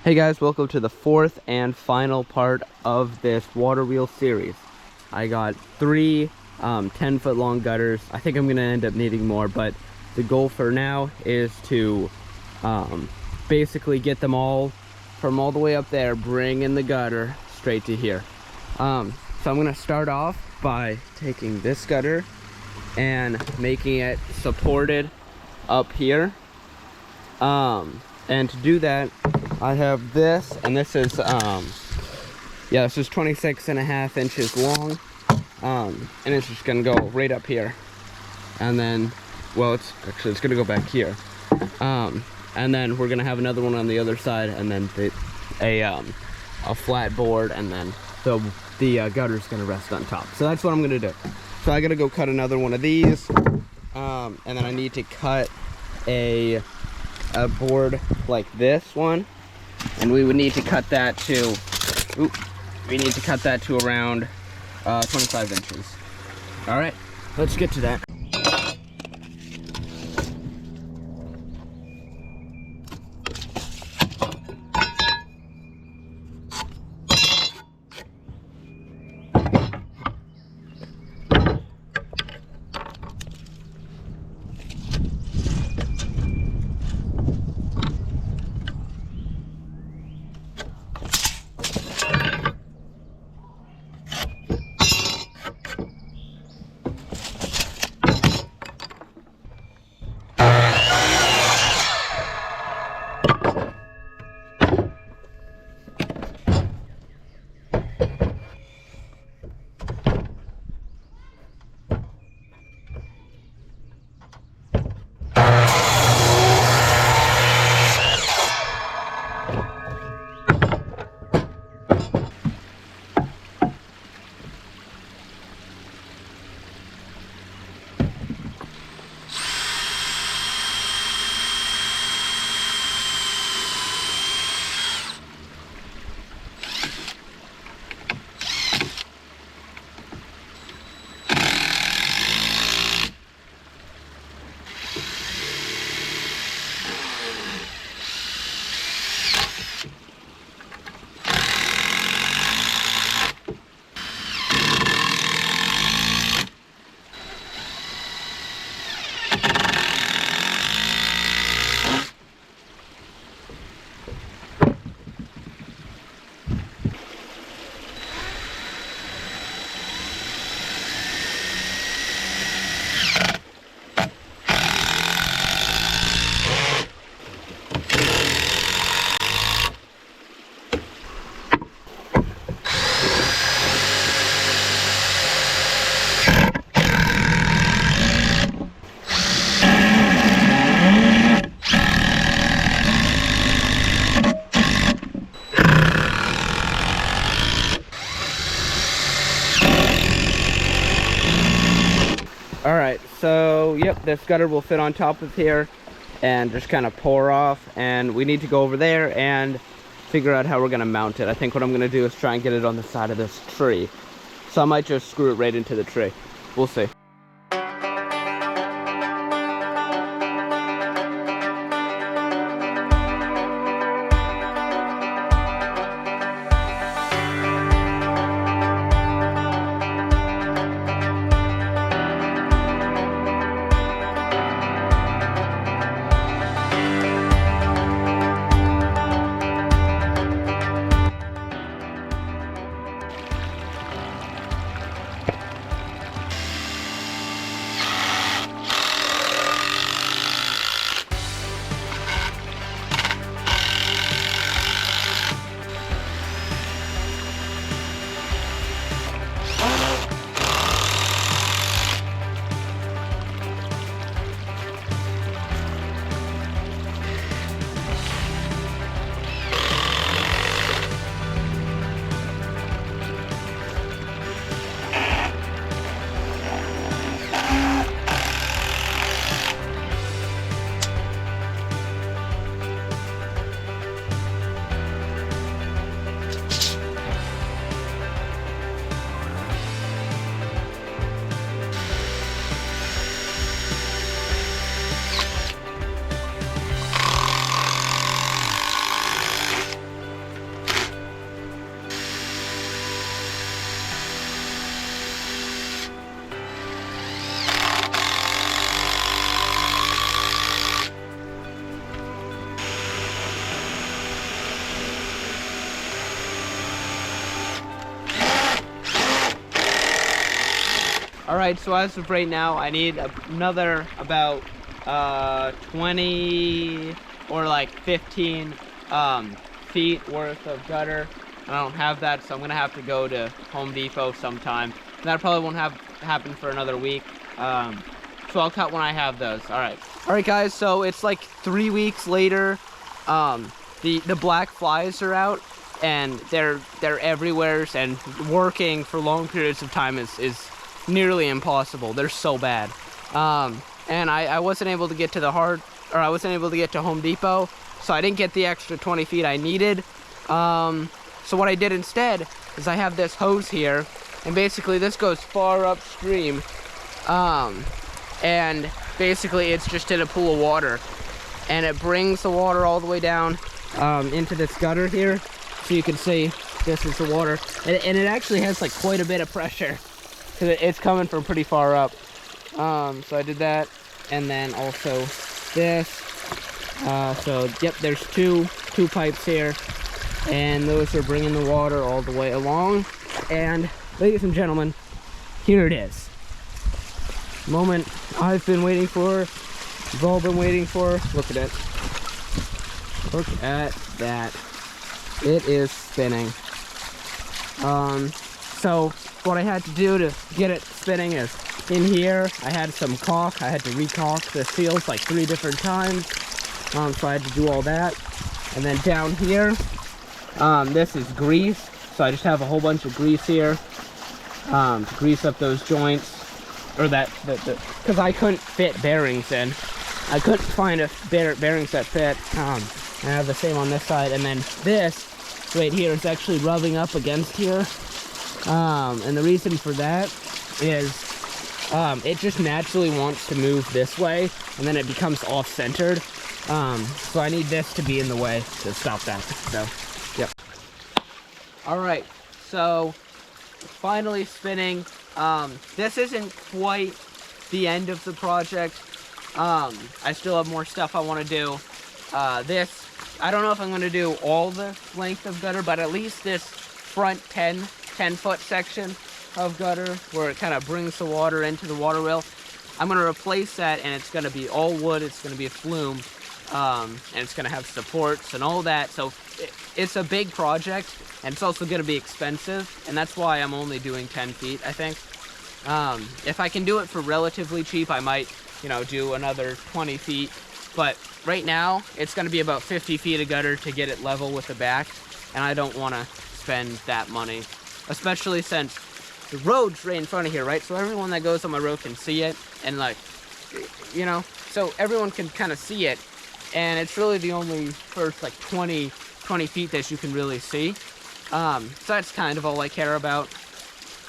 Hey guys, welcome to the fourth and final part of this Waterwheel series. I got three 10-foot long gutters. I think I'm gonna end up needing more, but the goal for now is to basically get them all from all the way up there, bring in the gutter straight to here. So I'm gonna start off by taking this gutter and making it supported up here. And to do that, I have this, and this is this is 26.5 inches long, and it's just gonna go right up here, and then, well, it's gonna go back here, and then we're gonna have another one on the other side, and then a flat board, and then the gutter's gonna rest on top. So that's what I'm gonna do. So I gotta go cut another one of these, and then I need to cut a board like this one, and we would need to cut that to around 25 inches. All right, let's get to that. All right, so yep, this gutter will fit on top of here and just kind of pour off, and we need to go over there and figure out how we're gonna mount it. I think what I'm gonna do is try and get it on the side of this tree. So I might just screw it right into the tree. We'll see. All right, so as of right now, I need another about 20 or like 15 feet worth of gutter. I don't have that, so I'm gonna have to go to Home Depot sometime. That probably won't happen for another week. So I'll cut when I have those. All right, guys. So it's like 3 weeks later. The black flies are out, and they're everywhere. And working for long periods of time is nearly impossible. They're so bad. And I wasn't able to get to I wasn't able to get to Home Depot, so I didn't get the extra 20 feet I needed. So what I did instead is I have this hose here, and basically this goes far upstream, and basically it's just in a pool of water, and it brings the water all the way down into this gutter here. So you can see this is the water, and it actually has like quite a bit of pressure because it's coming from pretty far up. So I did that, and then also this. So yep, there's two pipes here, and those are bringing the water all the way along. And ladies and gentlemen, here it is. Moment I've been waiting for, you've all been waiting for. Look at it. Look at that. It is spinning. So what I had to do to get it spinning is, in here I had some caulk. I had to re-caulk the seals like 3 different times. So I had to do all that. And then down here, this is grease. So I just have a whole bunch of grease here to grease up those joints, or because I couldn't fit bearings in. I couldn't find bearings that fit. I have the same on this side, and then this right here is actually rubbing up against here. And the reason for that is it just naturally wants to move this way, and then it becomes off-centered. So I need this to be in the way to stop that. So, yep. All right, so finally spinning. This isn't quite the end of the project. I still have more stuff I want to do. I don't know if I'm going to do all the length of gutter, but at least this front 10 foot section of gutter where it kind of brings the water into the water wheel. I'm going to replace that, and it's going to be all wood. It's going to be a flume, and it's going to have supports and all that. So it's a big project, and it's also going to be expensive, and that's why I'm only doing 10 feet, I think. If I can do it for relatively cheap, I might, do another 20 feet. But right now, it's going to be about 50 feet of gutter to get it level with the back, and I don't want to spend that money, especially since the road's right in front of here, right? So everyone that goes on my road can see it, and so everyone can kind of see it, and it's really the only first like 20 feet that you can really see. So that's kind of all I care about.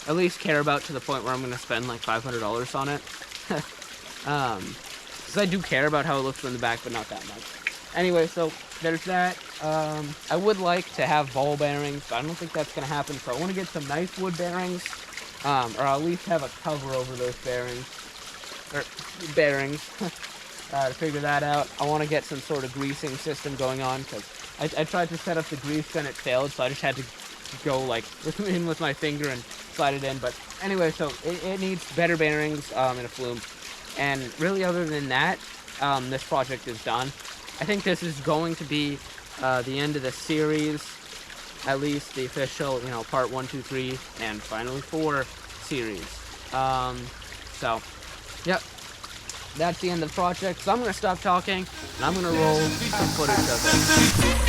At least care about to the point where I'm going to spend like $500 on it. Because I do care about how it looks from the back, but not that much. Anyway, so there's that. I would like to have ball bearings, but I don't think that's going to happen. So I want to get some nice wood bearings, or at least have a cover over those bearings. To figure that out. I want to get some sort of greasing system going on, because I tried to set up the grease and it failed, so I just had to go like in with my finger and slide it in. But anyway, so it needs better bearings and a flume. And really, other than that, this project is done. I think this is going to be the end of the series, at least the official, part 1, 2, 3, and finally 4 series. So, yep. That's the end of the project. So I'm going to stop talking, and I'm going to roll some footage of it.